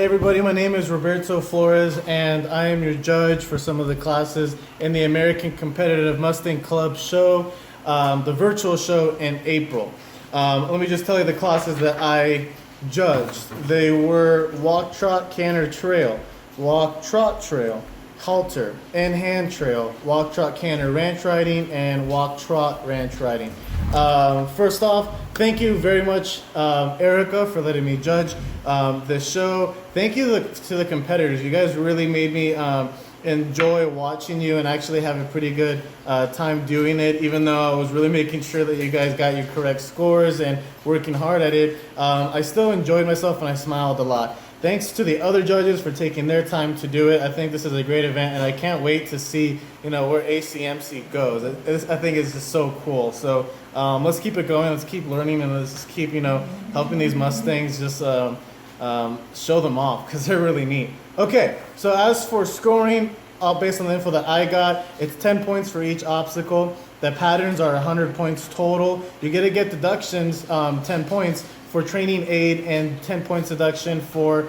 Hey everybody, my name is Roberto Flores and I am your judge for some of the classes in the American Competitive Mustang Club show, the virtual show in April. Let me just tell you the classes that I judged. They were walk, trot, canter, trail, walk, trot, trail, halter, in-hand trail, walk, trot, canter, ranch riding, and walk, trot, ranch riding. First off, thank you very much, Erica, for letting me judge the show. Thank you to the competitors. You guys really made me enjoy watching you and actually have a pretty good time doing it, even though I was really making sure that you guys got your correct scores and working hard at it. I still enjoyed myself and I smiled a lot. Thanks to the other judges for taking their time to do it. I think this is a great event, and I can't wait to see, where ACMC goes. I think it's just so cool. So let's keep it going. Let's keep learning, and let's just keep, helping these Mustangs just show them off because they're really neat. Okay, so as for scoring, based on the info that I got, it's 10 points for each obstacle. The patterns are 100 points total. You get to get deductions, 10 points for training aid and 10 points deduction for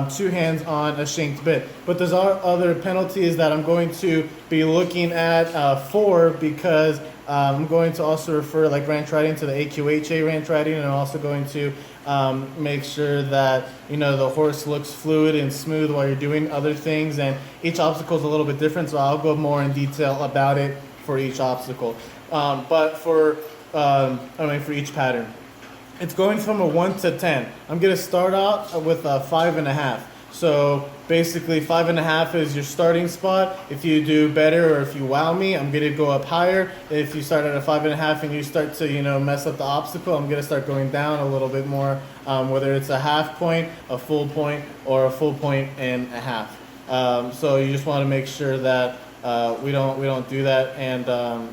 two hands on a shanked bit. But there's other penalties that I'm going to be looking at for, because I'm going to also refer like ranch riding to the AQHA ranch riding, and I'm also going to make sure that the horse looks fluid and smooth while you're doing other things, and each obstacle is a little bit different, so I'll go more in detail about it for each obstacle. But for each pattern. It's going from a 1 to 10. I'm going to start out with a 5.5. So basically 5.5 is your starting spot. If you do better or if you wow me, I'm going to go up higher. If you start at a 5.5 and you start to mess up the obstacle, I'm going to start going down a little bit more, whether it's a half point, a full point, or a full point and a half. So you just want to make sure that we don't do that. And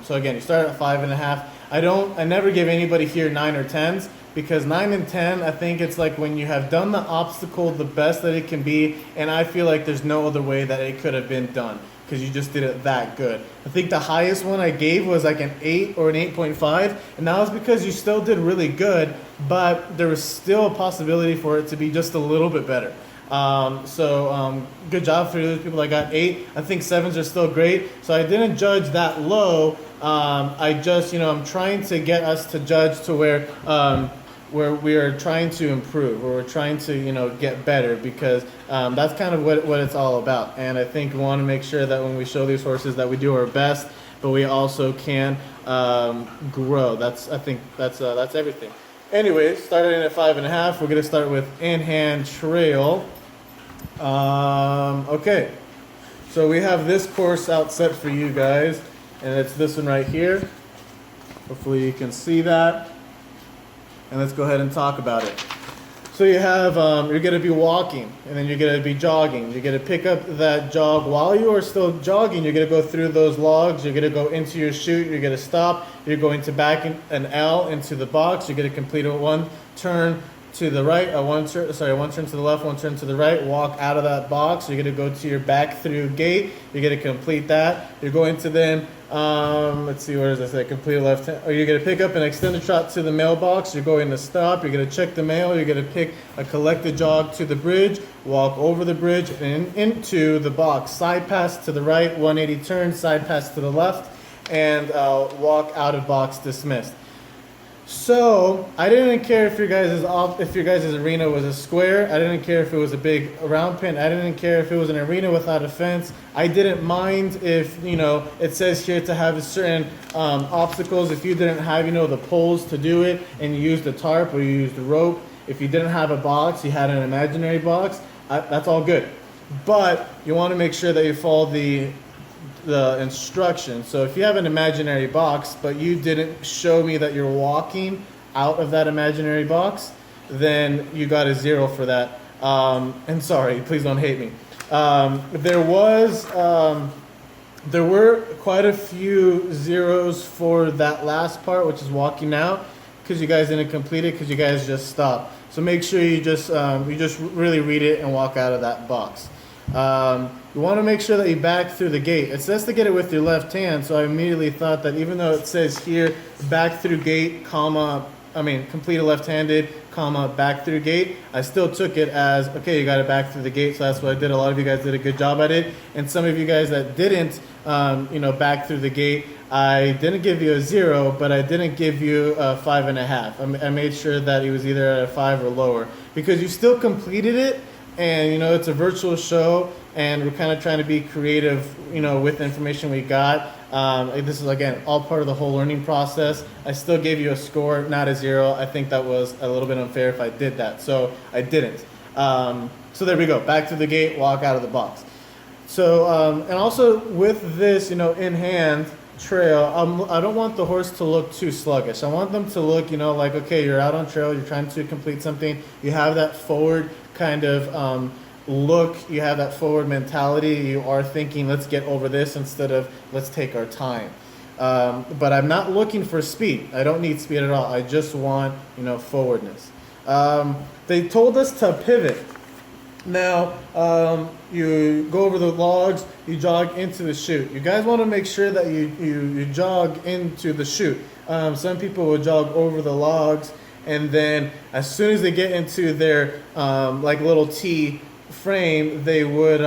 so again, you start at 5.5. I never give anybody here 9 or 10s, because 9 and 10, I think it's like when you have done the obstacle the best that it can be, and I feel like there's no other way that it could have been done, because you just did it that good. I think the highest one I gave was like an 8 or an 8.5, and that was because you still did really good, but there was still a possibility for it to be just a little bit better. Good job for those people that got 8. I think 7s are still great, so I didn't judge that low. I just, I'm trying to get us to judge to where we are trying to improve, or we're trying to, get better, because that's kind of what it's all about. And I think we want to make sure that when we show these horses that we do our best, but we also can grow. I think that's everything. Anyways, starting at 5.5, we're going to start with in-hand trail. Okay, so we have this course out set for you guys, and it's this one right here. Hopefully you can see that. And let's go ahead and talk about it. So you have, you're going to be walking, and then you're going to be jogging. You're going to pick up that jog while you are still jogging. You're going to go through those logs. You're going to go into your chute. You're going to stop. You're going to back an L into the box. You're going to complete a one turn to the right, one turn to the left, one turn to the right, walk out of that box. You're going to go to your back through gate. You're going to complete that. You're going to then, let's see, where does it say? Complete a left hand. Or you're going to pick up an extended trot to the mailbox. You're going to stop. You're going to check the mail. You're going to pick a collected jog to the bridge, walk over the bridge and into the box. Side pass to the right, 180 turn, side pass to the left, and walk out of box, dismissed. So I didn't care if your guys' arena was a square. I didn't care if it was a big round pin. I didn't care if it was an arena without a fence. I didn't mind if it says here to have certain obstacles. If you didn't have the poles to do it, and you used the tarp or you used the rope. If you didn't have a box, you had an imaginary box. That's all good. But you want to make sure that you follow the instructions. So if you have an imaginary box, but you didn't show me that you're walking out of that imaginary box, then you got a 0 for that. And sorry, please don't hate me. There were quite a few 0s for that last part, which is walking out, because you guys didn't complete it, because you guys just stopped. So make sure you just really read it and walk out of that box. You want to make sure that you back through the gate. It says to get it with your left hand, so I immediately thought that even though it says here back through gate, comma, completed left-handed, comma, back through gait. I still took it as, okay, you got it back through the gate, so that's what I did. A lot of you guys did a good job at it. And some of you guys that didn't, back through the gate, I didn't give you a 0, but I didn't give you a 5.5. I made sure that it was either at a 5 or lower, because you still completed it, and it's a virtual show, and we're kind of trying to be creative, with the information we got. This is, again, all part of the whole learning process. I still gave you a score, not a 0. I think that was a little bit unfair if I did that, so I didn't. So there we go, back to the gate, walk out of the box. So, and also with this, in hand trail, I don't want the horse to look too sluggish. I want them to look, like, okay, you're out on trail, you're trying to complete something, you have that forward kind of look, you have that forward mentality, you are thinking, let's get over this instead of let's take our time. But I'm not looking for speed. I don't need speed at all. I just want, forwardness. They told us to pivot. Now, you go over the logs, you jog into the chute. You guys want to make sure that you jog into the chute. Some people will jog over the logs, and then as soon as they get into their little T frame, they would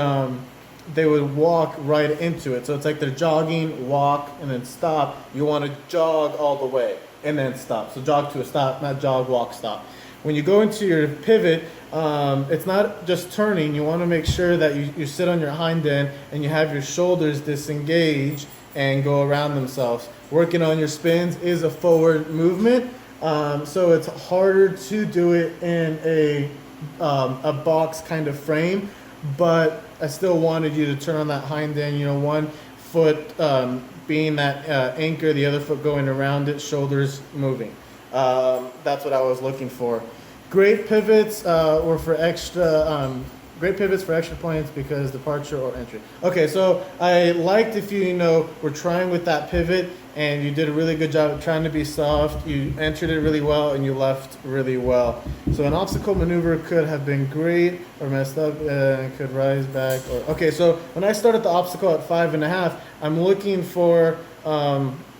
walk right into it. So it's like they're jogging, walk, and then stop. You want to jog all the way and then stop. So jog to a stop, not jog, walk, stop. When you go into your pivot, it's not just turning. You want to make sure that you sit on your hind end and you have your shoulders disengage and go around themselves. Working on your spins is a forward movement, so it's harder to do it in a box kind of frame, but I still wanted you to turn on that hind end, one foot being that anchor, the other foot going around it, shoulders moving. That's what I was looking for. Great pivots were for extra. Great pivots for extra points because departure or entry. Okay, so I liked if you were trying with that pivot and you did a really good job of trying to be soft. You entered it really well and you left really well. So an obstacle maneuver could have been great or messed up and could rise back. Okay, so when I started the obstacle at 5.5, I'm looking for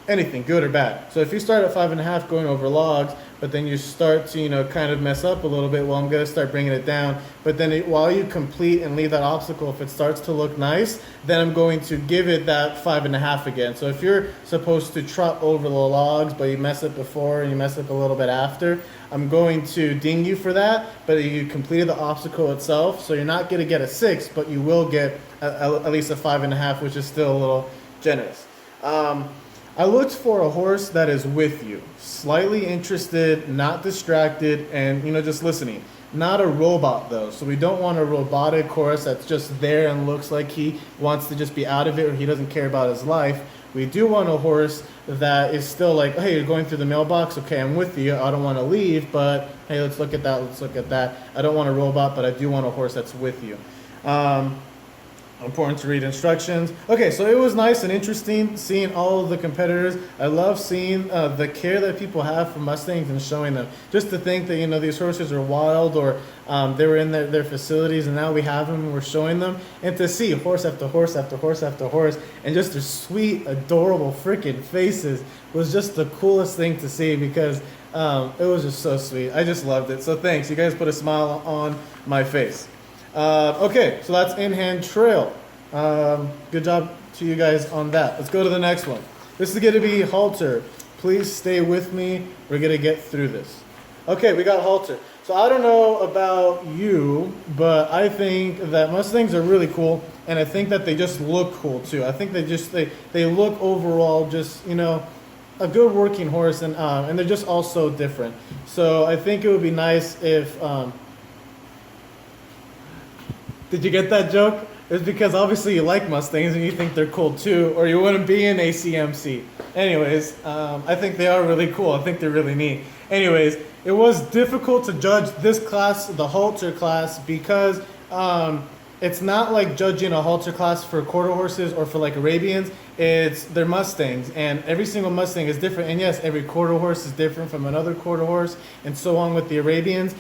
anything, good or bad. So if you start at 5.5 going over logs, but then you start to, kind of mess up a little bit, well, I'm going to start bringing it down. But then while you complete and leave that obstacle, if it starts to look nice, then I'm going to give it that 5.5 again. So if you're supposed to trot over the logs, but you mess up before and you mess up a little bit after, I'm going to ding you for that, but you completed the obstacle itself. So you're not going to get a 6, but you will get at least a 5.5, which is still a little generous. I looked for a horse that is with you, slightly interested, not distracted, and just listening. Not a robot though, so we don't want a robotic horse that's just there and looks like he wants to just be out of it or he doesn't care about his life. We do want a horse that is still like, hey, you're going through the mailbox, okay, I'm with you, I don't want to leave, but hey, let's look at that, let's look at that. I don't want a robot, but I do want a horse that's with you. Important to read instructions. Okay, so it was nice and interesting seeing all of the competitors. I love seeing the care that people have for Mustangs and showing them. Just to think that these horses are wild or they were in their facilities and now we have them and we're showing them. And to see horse after horse after horse after horse and just their sweet, adorable freaking faces was just the coolest thing to see because it was just so sweet. I just loved it. So thanks. You guys put a smile on my face. Okay, so that's in-hand trail. Good job to you guys on that. Let's go to the next one. This is going to be halter. Please stay with me. We're going to get through this. Okay, we got halter. So I don't know about you, but I think that Mustangs are really cool, and I think that they just look cool too. I think they look overall just, a good working horse, and they're just all so different. So I think it would be nice if... Did you get that joke? It's because obviously you like Mustangs and you think they're cool too, or you wouldn't be in ACMC. Anyways, I think they are really cool. I think they're really neat. Anyways, it was difficult to judge this class, the halter class, because it's not like judging a halter class for quarter horses or for like Arabians. They're Mustangs, and every single Mustang is different. And yes, every quarter horse is different from another quarter horse, and so on with the Arabians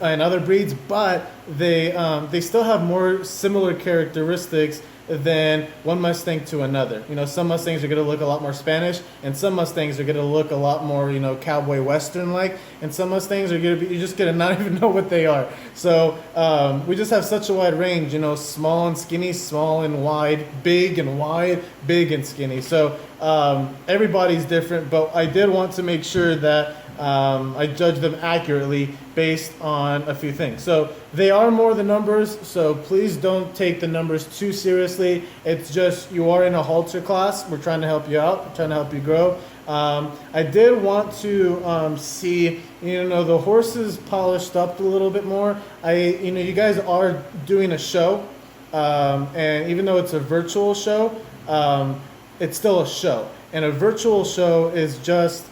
and other breeds, but they still have more similar characteristics than one Mustang to another. You know, some Mustangs are going to look a lot more Spanish, and some Mustangs are going to look a lot more, you know, cowboy western like, and some Mustangs are going to be, you're just going to not even know what they are. So we just have such a wide range, you know, small and skinny, small and wide, big and wide, big and skinny. So everybody's different, but I did want to make sure that I judge them accurately based on a few things. So they are more than numbers, so please don't take the numbers too seriously. It's just, you are in a halter class. We're trying to help you out. We're trying to help you grow. I did want to see, you know, the horses polished up a little bit more. You know, you guys are doing a show, and even though it's a virtual show, it's still a show. And a virtual show is just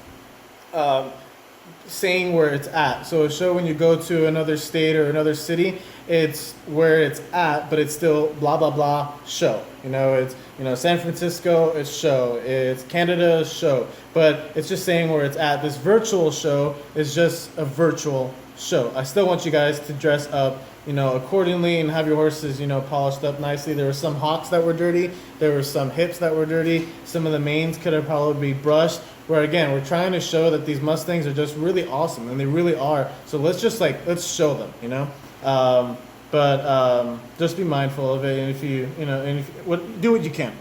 saying where it's at. So a show, when you go to another state or another city, it's where it's at, but it's still blah blah blah show. You know, it's, you know, San Francisco, it's show, it's Canada, show, but it's just saying where it's at. This virtual show is just a virtual show. I still want you guys to dress up, you know, accordingly and have your horses, you know, polished up nicely. There were some hocks that were dirty. There were some hips that were dirty. Some of the manes could have probably brushed. Where again, we're trying to show that these Mustangs are just really awesome, and they really are. So let's just let's show them, you know. But just be mindful of it, and if you do what you can.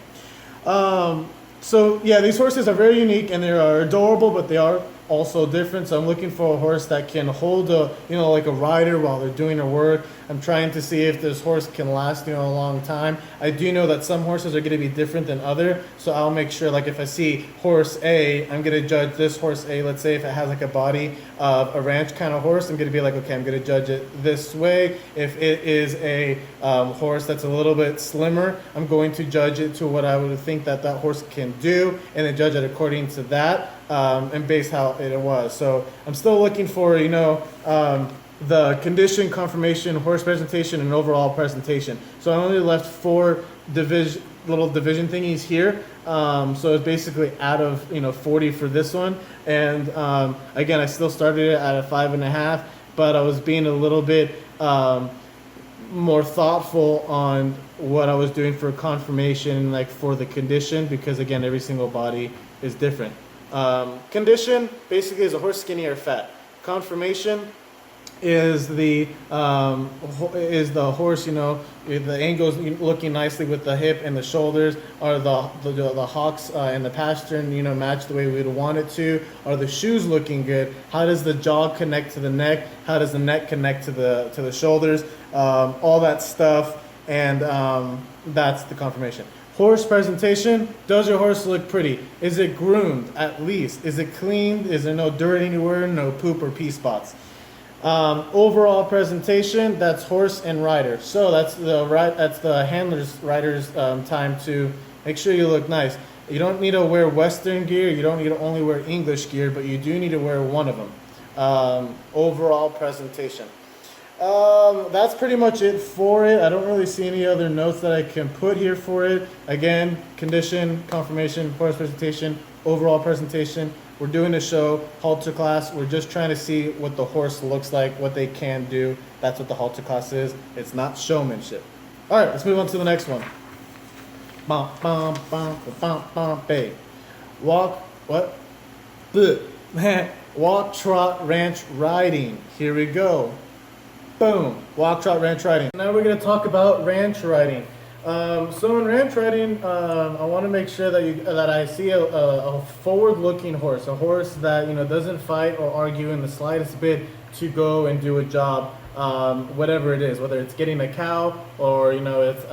So yeah, these horses are very unique and they are adorable, but they are also different. So I'm looking for a horse that can hold a, you know, like a rider while they're doing their work. I'm trying to see if this horse can last, you know, a long time. I do know that some horses are going to be different than other, so I'll make sure, like, if I see horse A, I'm going to judge this horse A. Let's say if it has like a body of a ranch kind of horse, I'm going to be like, okay, I'm going to judge it this way. If it is a horse that's a little bit slimmer, I'm going to judge it to what I would think that that horse can do, and then judge it according to that, and base how it was. So I'm still looking for, you know, the condition, conformation, horse presentation, and overall presentation. So I only left 4 little division thingies here. So it's basically out of, you know, 40 for this one. And again, I still started it at a 5.5, but I was being a little bit more thoughtful on what I was doing for conformation, like for the condition, because again, every single body is different. Condition basically is a horse skinny or fat. Conformation is the horse, you know, the angles looking nicely with the hip and the shoulders. Are the hocks and the pastern, you know, match the way we'd want it to? Are the shoes looking good? How does the jaw connect to the neck? How does the neck connect to the shoulders? All that stuff, and that's the conformation. Horse presentation, does your horse look pretty? Is it groomed at least? Is it clean? Is there no dirt anywhere, no poop or pee spots? Overall presentation, that's horse and rider. So that's the handler's rider's time to make sure you look nice. You don't need to wear Western gear. You don't need to only wear English gear, but you do need to wear one of them. Overall presentation. That's pretty much it for it. I don't really see any other notes that I can put here for it. Again, condition, conformation, horse presentation, overall presentation. We're doing a show, halter class. We're just trying to see what the horse looks like, what they can do. That's what the halter class is. It's not showmanship. All right, let's move on to the next one. Bum, bum, bum, bum, bum, bay. Walk, what? Walk, trot, ranch riding. Here we go. Boom. Walk, trot, ranch riding. Now we're going to talk about ranch riding. So in ranch riding, I want to make sure that I see a forward-looking horse, a horse that, you know, doesn't fight or argue in the slightest bit to go and do a job, whatever it is, whether it's getting a cow or, you know, it's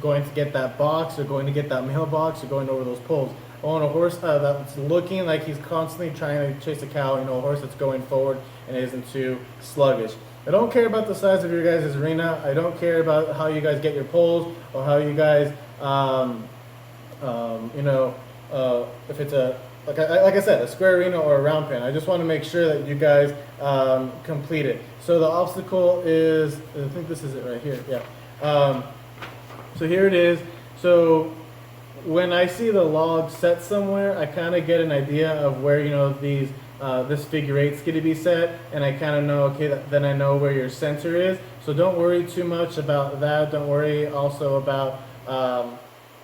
going to get that box or going to get that mailbox or going over those poles. I want a horse that's looking like he's constantly trying to chase a cow, you know, a horse that's going forward and isn't too sluggish. I don't care about the size of your guys' arena. I don't care about how you guys get your poles or how you guys, you know, if it's a, like I said, a square arena or a round pen. I just want to make sure that you guys complete it. So the obstacle is, I think this is it right here, yeah. So here it is. So when I see the log set somewhere, I kind of get an idea of where, you know, these this figure eight's going to be set, and I kind of know, okay, then I know where your center is. So don't worry too much about that. Don't worry also about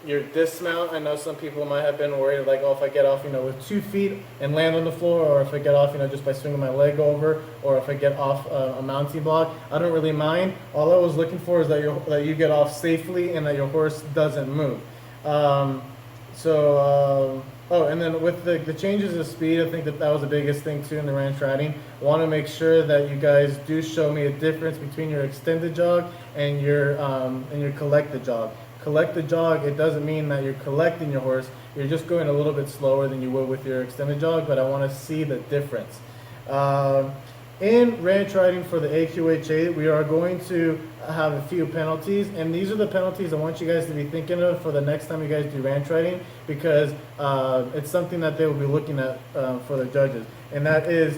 your dismount. I know some people might have been worried, like, oh, if I get off, with 2 feet and land on the floor, or if I get off, just by swinging my leg over, or if I get off a mounting block, I don't really mind. All I was looking for is that you get off safely and that your horse doesn't move. Oh, and then with the changes of speed, I think that was the biggest thing too in the ranch riding. I want to make sure that you guys do show me a difference between your extended jog and your collected jog. Collected jog, it doesn't mean that you're collecting your horse. You're just going a little bit slower than you would with your extended jog, but I want to see the difference. In ranch riding for the AQHA, we are going to have a few penalties, and these are the penalties I want you guys to be thinking of for the next time you guys do ranch riding, because it's something that they will be looking at for the judges, and that is,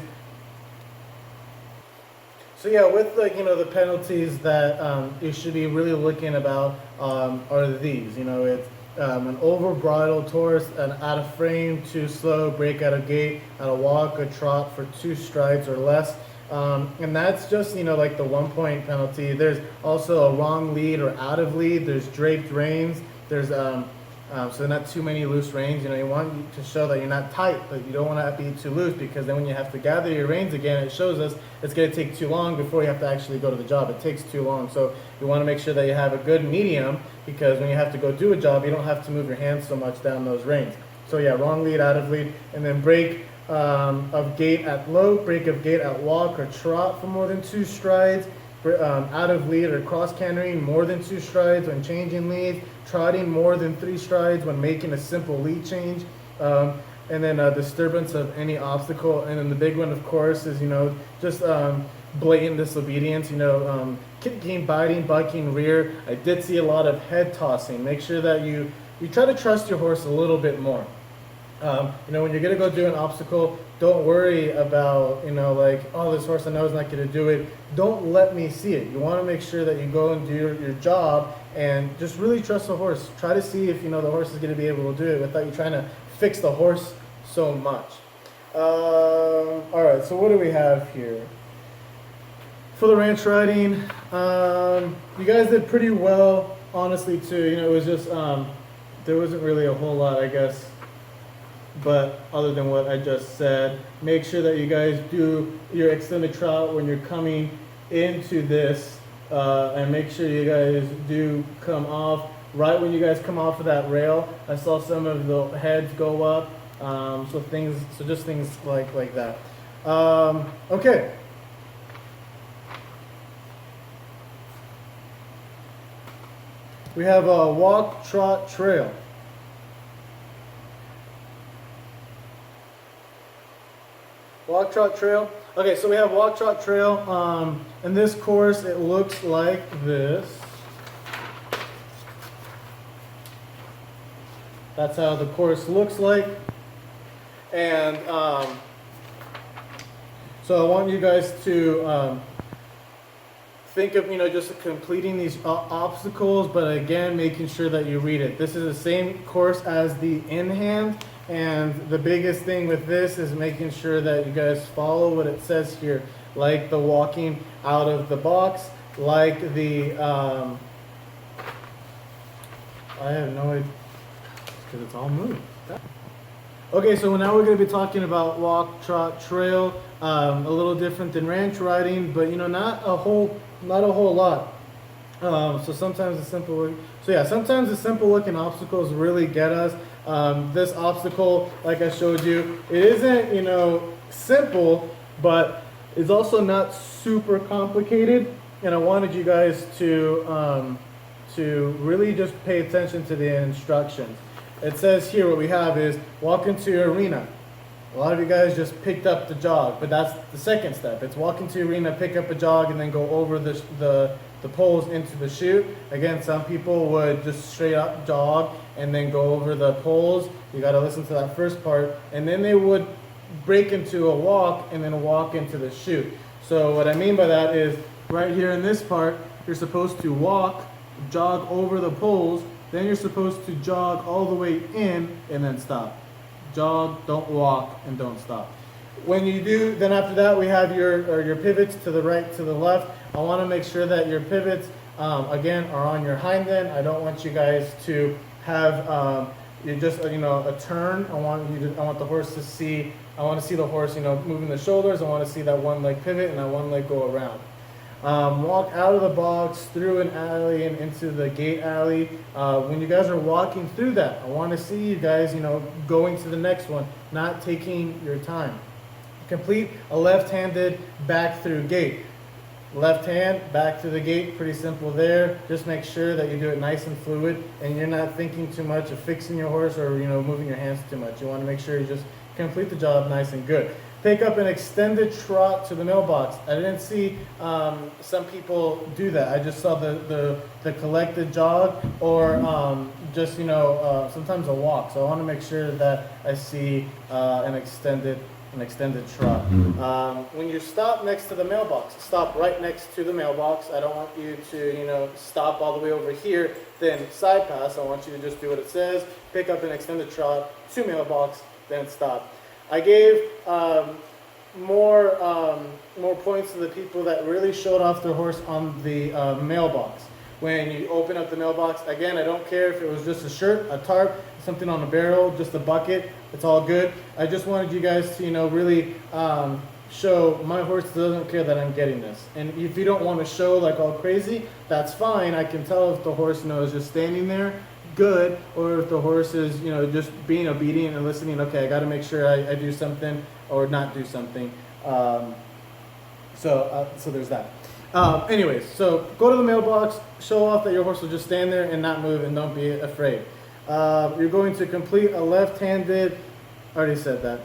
so yeah, with the penalties that you should be really looking about are these. It's an over bridled horse, an out of frame, too slow, break out of gait, out of walk or trot for 2 strides or less. And that's just, like the 1-point penalty. There's also a wrong lead or out of lead. There's draped reins. There's, so not too many loose reins. You want to show that you're not tight, but you don't want to be too loose, because then when you have to gather your reins again, it shows us it's going to take too long before you have to actually go to the job. It takes too long. So you want to make sure that you have a good medium, because when you have to go do a job, you don't have to move your hands so much down those reins. So yeah, wrong lead, out of lead, and then break of gait at lope, break of gait at walk or trot for more than 2 strides, out of lead or cross cantering more than 2 strides when changing leads, trotting more than 3 strides when making a simple lead change, and then disturbance of any obstacle. And then the big one, of course, is just blatant disobedience. Kicking, biting, bucking, rear. I did see a lot of head tossing. Make sure that you try to trust your horse a little bit more. When you're gonna go do an obstacle, don't worry about, like, oh, this horse I know is not gonna do it. Don't let me see it. You want to make sure that you go and do your job and just really trust the horse. Try to see if the horse is gonna be able to do it without you trying to fix the horse so much. All right, so what do we have here? For the ranch riding, you guys did pretty well, honestly, too. It was just, there wasn't really a whole lot, I guess, but other than what I just said. Make sure that you guys do your extended trot when you're coming into this, and make sure you guys do come off right when you guys come off of that rail. I saw some of the heads go up, so just things like that. Okay. We have a walk, trot, trail. Walk, trot, trail. Okay, so we have walk, trot, trail. In this course, it looks like this. That's how the course looks like. And so I want you guys to think of, just completing these obstacles, but again, making sure that you read it. This is the same course as the in-hand. And the biggest thing with this is making sure that you guys follow what it says here, like the walking out of the box, like the, I have no idea, because it's all moved. Okay, so now we're going to be talking about walk, trot, trail, a little different than ranch riding, but not a whole lot. So sometimes the simple looking obstacles really get us. This obstacle, like I showed you, it isn't, simple, but it's also not super complicated. And I wanted you guys to really just pay attention to the instructions. It says here what we have is walk into your arena. A lot of you guys just picked up the jog, but that's the second step. It's walk into your arena, pick up a jog, and then go over the poles into the chute. Again, some people would just straight up jog and then go over the poles. You got to listen to that first part. And then they would break into a walk and then walk into the chute. So what I mean by that is right here in this part, you're supposed to walk, jog over the poles, then you're supposed to jog all the way in and then stop. Jog, don't walk, and don't stop. When you do, then after that we have your pivots to the right, to the left. I want to make sure that your pivots, again, are on your hind end. I don't want you guys to have you just a turn. I want the horse to see. I want to see the horse moving the shoulders. I want to see that one leg pivot and that one leg go around. Walk out of the box, through an alley and into the gate alley. When you guys are walking through that, I want to see you guys going to the next one, not taking your time. Complete a left-handed back through gate. Left hand, back to the gate, pretty simple there. Just make sure that you do it nice and fluid and you're not thinking too much of fixing your horse or moving your hands too much. You want to make sure you just complete the job nice and good. Pick up an extended trot to the mailbox. I didn't see some people do that. I just saw the collected jog or just sometimes a walk. So I want to make sure that I see an extended trot. When you stop next to the mailbox, stop right next to the mailbox. I don't want you to stop all the way over here, then side pass. I want you to just do what it says. Pick up an extended trot to mailbox, then stop. I gave more points to the people that really showed off their horse on the mailbox. When you open up the mailbox, again, I don't care if it was just a shirt, a tarp, something on a barrel, just a bucket. It's all good. I just wanted you guys to really show my horse doesn't care that I'm getting this. And if you don't want to show like all crazy, that's fine. I can tell if the horse is just standing there, good, or if the horse is just being obedient and listening. Okay, I got to make sure I do something or not do something. So there's that. Anyways, so go to the mailbox, show off that your horse will just stand there and not move, and don't be afraid. You're going to complete a left-handed, I already said that,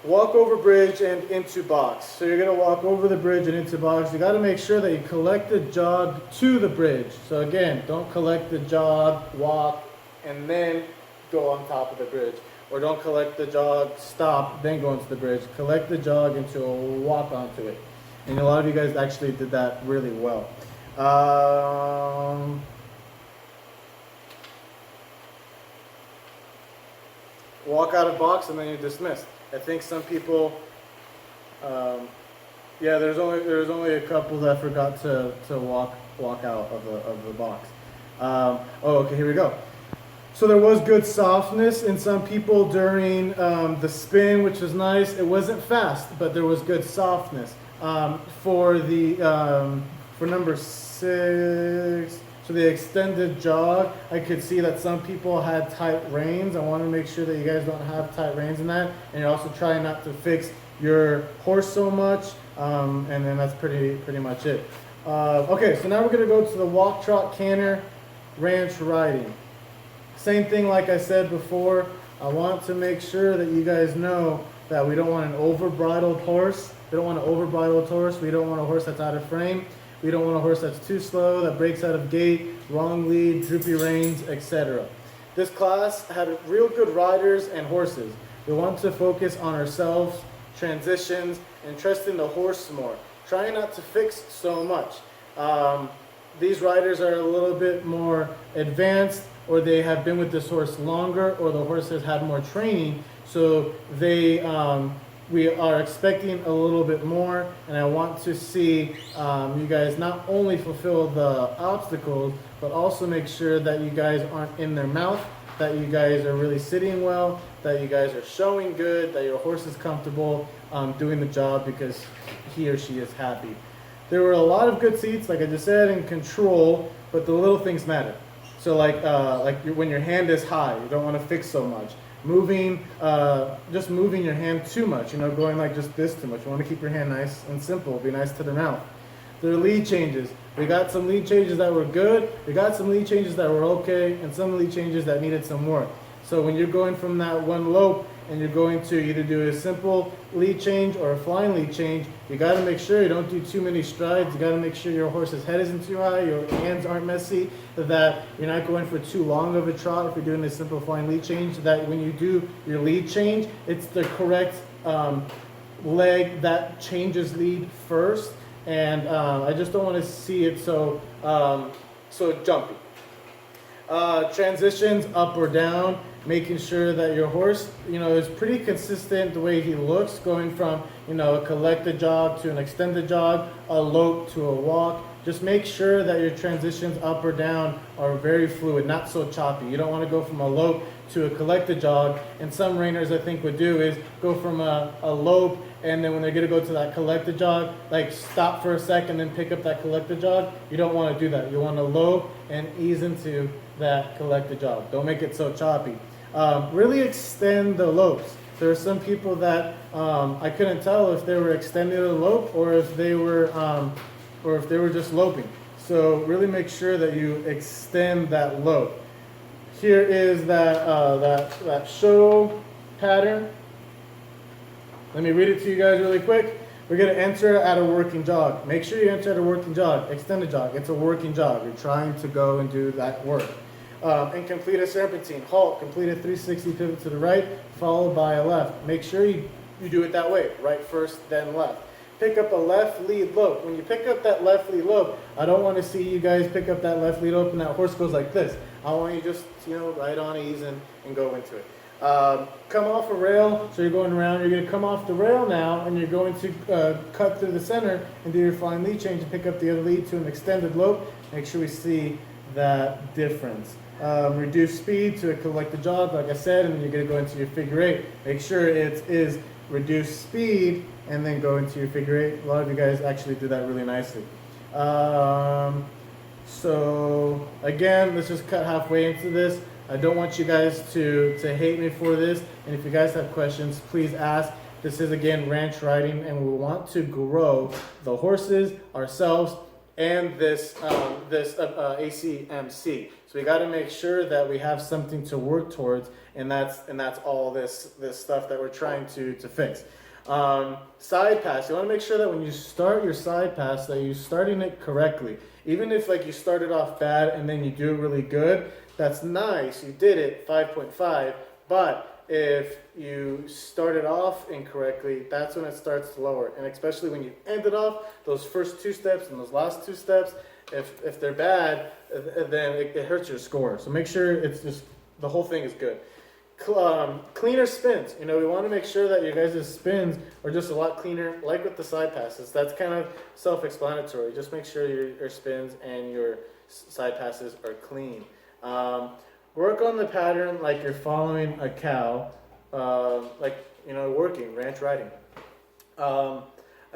walk over bridge and into box. So you're going to walk over the bridge and into box. You got to make sure that you collect the jog to the bridge. So again, don't collect the jog, walk, and then go on top of the bridge. Or don't collect the jog, stop, then go into the bridge. Collect the jog into a walk onto it. And a lot of you guys actually did that really well. Walk out of box and then you're dismissed. I think some people, there's only a couple that forgot to walk out of the box. Okay, here we go. So there was good softness in some people during the spin, which was nice. It wasn't fast, but there was good softness. For number 6, so the extended jog, I could see that some people had tight reins. I want to make sure that you guys don't have tight reins in that, and you're also trying not to fix your horse so much. And then that's pretty much it. Okay, so now we're gonna go to the walk, trot, canter, ranch riding. Same thing like I said before. I want to make sure that you guys know that we don't want an over-bridled horse. We don't want an over-bridled horse. We don't want a horse that's out of frame. We don't want a horse that's too slow, that breaks out of gait, wrong lead, droopy reins, etc. This class had real good riders and horses. We want to focus on ourselves, transitions, and trusting the horse more. Try not to fix so much. These riders are a little bit more advanced, or they have been with this horse longer, or the horse has had more training, so we are expecting a little bit more, and I want to see you guys not only fulfill the obstacles, but also make sure that you guys aren't in their mouth, that you guys are really sitting well, that you guys are showing good, that your horse is comfortable doing the job because he or she is happy. There were a lot of good seats, like I just said, in control, but the little things matter. So when your hand is high, you don't want to fix so much. Just moving your hand too much, going like just this too much. You want to keep your hand nice and simple, be nice to the mouth. There are lead changes. We got some lead changes that were good, we got some lead changes that were okay, and some lead changes that needed some work. So when you're going from that one lope and you're going to either do a simple lead change or a flying lead change, you got to make sure you don't do too many strides. You got to make sure your horse's head isn't too high, your hands aren't messy, that you're not going for too long of a trot if you're doing a simple flying lead change, that when you do your lead change, it's the correct leg that changes lead first. And I just don't want to see it so jumpy. Transitions up or down, making sure that your horse, is pretty consistent the way he looks, going from, a collected jog to an extended jog, a lope to a walk, Just make sure that your transitions up or down are very fluid, not so choppy. You don't want to go from a lope to a collected jog. And some reiners, I think, would do is go from a lope, and then when they're going to go to that collected jog, like stop for a second, then pick up that collected jog. You don't want to do that. You want to lope and ease into that collected jog. Don't make it so choppy. Really extend the lopes. There are some people that I couldn't tell if they were extending the lope or if they were just loping. So really make sure that you extend that lope. Here is that show pattern. Let me read it to you guys really quick. We're going to enter at a working jog. Make sure you enter at a working jog, extended jog. It's a working jog. You're trying to go and do that work. And complete a serpentine. Halt, complete a 360 pivot to the right, followed by a left. Make sure you do it that way. Right first, then left. Pick up a left lead lope. When you pick up that left lead lope, I don't want to see you guys pick up that left lead lope and that horse goes like this. I want you just, right on ease and go into it. Come off a rail, so you're going around, you're going to come off the rail now, and you're going to cut through the center and do your flying lead change and pick up the other lead to an extended lope. Make sure we see that difference. Reduce speed to a collected jog, like I said, and then you're going to go into your figure eight. Make sure it is reduce speed and then go into your figure eight. A lot of you guys actually did that really nicely. So again, let's just cut halfway into this. I don't want you guys to hate me for this, and if you guys have questions, please ask. This is again ranch riding, and we want to grow the horses, ourselves, and this ACMC. So we got to make sure that we have something to work towards, and that's all this stuff that we're trying to fix. Side pass. You want to make sure that when you start your side pass, that you're starting it correctly. Even if like you started off bad and then you do it really good, that's nice. You did it 5.5, but if you started off incorrectly, that's when it starts to lower. And especially when you ended off, those first two steps and those last two steps, if they're bad, then it hurts your score. So make sure it's just, the whole thing is good. Cleaner spins. We want to make sure that your guys' spins are just a lot cleaner, like with the side passes. That's kind of self-explanatory. Just make sure your spins and your side passes are clean. Work on the pattern like you're following a cow, working, ranch riding. I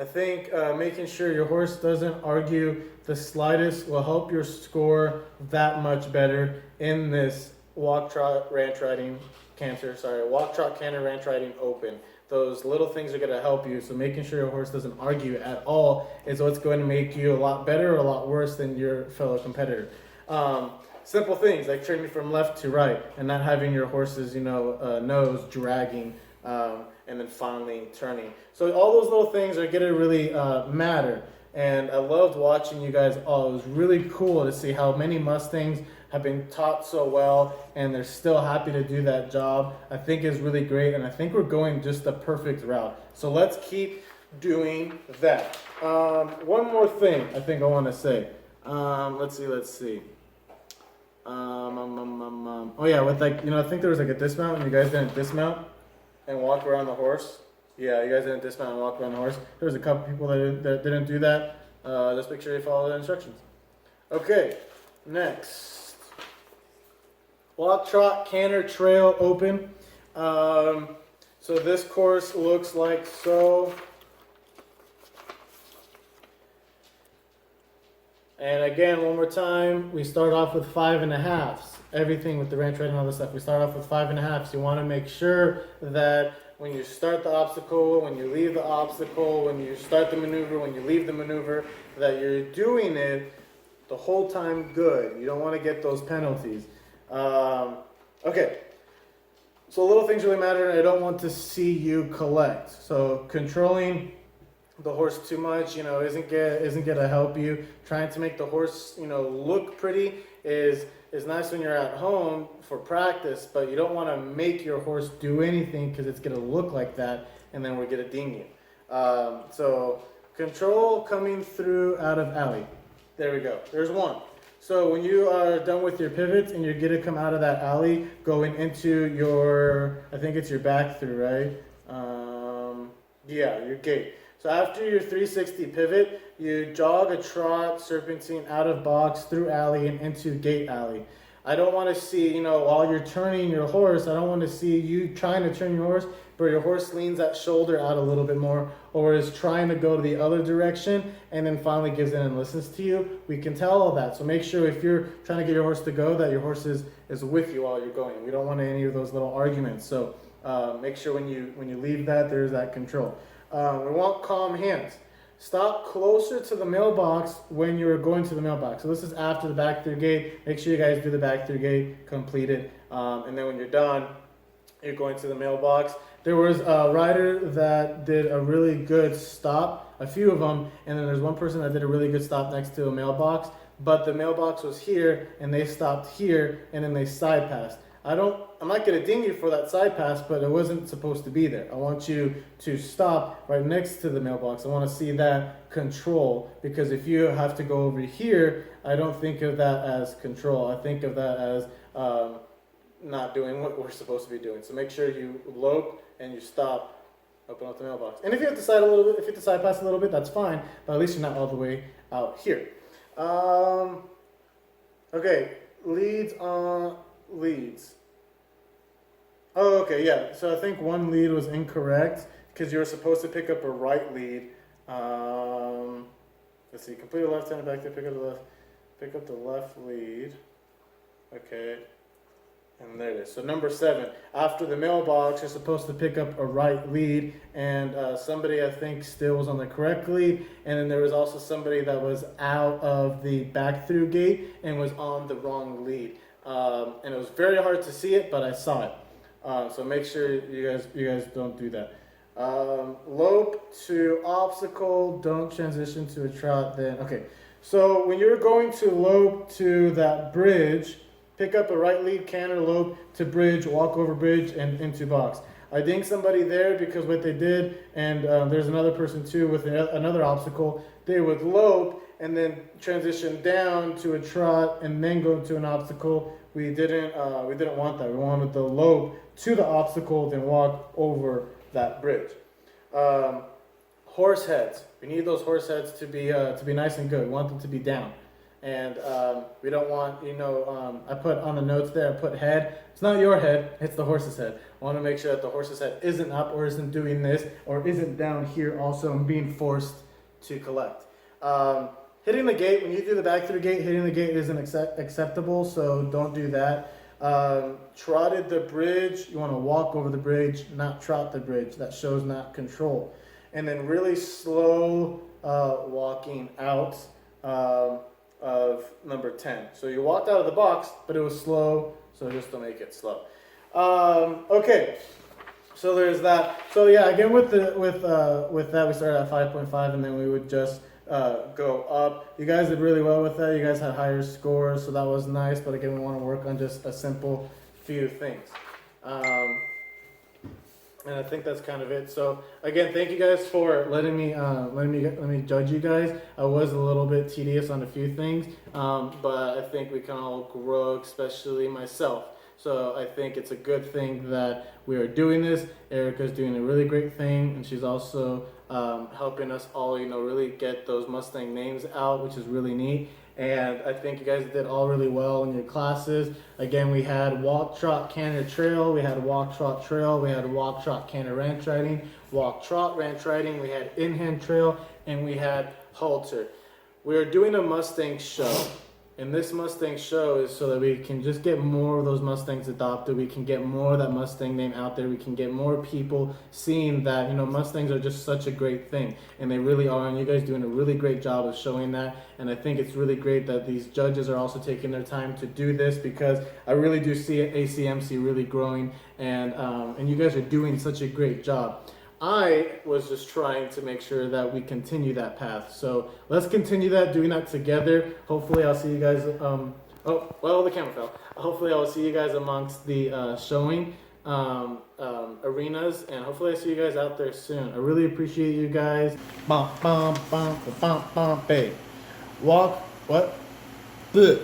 think making sure your horse doesn't argue the slightest will help your score that much better in this walk, trot, ranch riding, walk, trot, canter, ranch riding open. Those little things are going to help you. So making sure your horse doesn't argue at all is what's going to make you a lot better or a lot worse than your fellow competitor. Simple things like turning from left to right and not having your horse's nose dragging and then finally turning. So all those little things are going to really matter. And I loved watching you guys all. It was really cool to see how many Mustangs have been taught so well and they're still happy to do that job. I think is really great, and I think we're going just the perfect route. So let's keep doing that. One more thing I think I want to say. Let's see. Oh yeah, with I think there was like a dismount, and you guys didn't dismount and walk around the horse. Yeah, you guys didn't dismount and walk around the horse. There was a couple people that didn't do that. Just make sure you follow the instructions. Okay, next. Walk, trot, canter, trail, open. So this course looks like so. And again, one more time, we start off with 5.5s. Everything with the ranch riding and all this stuff, we start off with 5.5s. You want to make sure that when you start the obstacle, when you leave the obstacle, when you start the maneuver, when you leave the maneuver, that you're doing it the whole time good. You don't want to get those penalties. Okay, so little things really matter, and I don't want to see you collect. So controlling the horse too much, isn't gonna help you. Trying to make the horse, look pretty is nice when you're at home for practice, but you don't want to make your horse do anything because it's gonna look like that, and then we're gonna ding you. So control coming through out of alley. There we go. There's one. So when you are done with your pivots and you're going to come out of that alley, going into your, I think it's your back through, right? Yeah, your gate. So after your 360 pivot, you jog a trot, serpentine out of box, through alley, and into gate alley. I don't want to see, you know, while you're turning your horse, I don't want to see you trying to turn your horse, but your horse leans that shoulder out a little bit more, or is trying to go to the other direction, and then finally gives in and listens to you. We can tell all that. So make sure if you're trying to get your horse to go, that your horse is with you while you're going. We don't want any of those little arguments. So make sure when you leave that, there's that control. We want calm hands. Stop closer to the mailbox when you're going to the mailbox. So this is after the back through gate. Make sure you guys do the back through gate, complete it. And then when you're done, you're going to the mailbox. There was a rider that did a really good stop, a few of them, and then there's one person that did a really good stop next to a mailbox, but the mailbox was here, and they stopped here, and then they side passed. I'm not going to ding you for that side pass, but it wasn't supposed to be there. I want you to stop right next to the mailbox. I want to see that control, because if you have to go over here, I don't think of that as control. I think of that as not doing what we're supposed to be doing. So make sure you lope and you stop, open up the mailbox. And if you have to side a little bit, if you have to side pass a little bit, that's fine, but at least you're not all the way out here. Okay, leads. Oh, okay, yeah. So I think one lead was incorrect because you were supposed to pick up a right lead. Let's see, complete a left hand back there, pick up the left lead. Okay. And there it is. So number 7, after the mailbox, you're supposed to pick up a right lead, and somebody I think still was on the correct lead, and then there was also somebody that was out of the back through gate and was on the wrong lead. And it was very hard to see it, but I saw it. So make sure you guys don't do that. Lope to obstacle, don't transition to a trot then. Okay, so when you're going to lope to that bridge, pick up a right lead, canter, lope to bridge, walk over bridge, and into box. I dinged somebody there because what they did, and there's another person too with another obstacle, they would lope and then transition down to a trot and then go to an obstacle. We didn't want that. We wanted the lope to the obstacle, then walk over that bridge. Horse heads. We need those horse heads to be nice and good. We want them to be down. And we don't want, I put on the notes there, I put head. It's not your head, it's the horse's head. I want to make sure that the horse's head isn't up or isn't doing this or isn't down here also and being forced to collect. Hitting the gate, when you do the back through gate, hitting the gate isn't acceptable, so don't do that. Trotted the bridge, you want to walk over the bridge, not trot the bridge. That shows not control. And then really slow walking out of number 10. So you walked out of the box, but it was slow, so just to make it slow. Okay, so there's that. So yeah, again with that, we started at 5.5, and then we would just go up. You guys did really well with that. You guys had higher scores, so that was nice. But again, we want to work on just a simple few things. And I think that's kind of it. So again, thank you guys for letting me judge you guys. I was a little bit tedious on a few things, but I think we can all grow, especially myself. So I think it's a good thing that we are doing this. Erica's doing a really great thing, and she's also helping us all, really get those Mustang names out, which is really neat. And I think you guys did all really well in your classes. Again, we had walk, trot, canter, trail. We had walk, trot, trail. We had walk, trot, canter, ranch riding. Walk, trot, ranch riding. We had in-hand trail, and we had halter. We are doing a Mustang show. And this Mustang show is so that we can just get more of those Mustangs adopted. We can get more of that Mustang name out there. We can get more people seeing that, Mustangs are just such a great thing. And they really are. And you guys doing a really great job of showing that. And I think it's really great that these judges are also taking their time to do this, because I really do see ACMC really growing. And you guys are doing such a great job. I was just trying to make sure that we continue that path. So let's continue that, doing that together. Hopefully I'll see you guys, the camera fell. Hopefully I'll see you guys amongst the showing arenas, and hopefully I see you guys out there soon. I really appreciate you guys. Bump, bump, bump, bump, bump, hey. Walk, what? Good.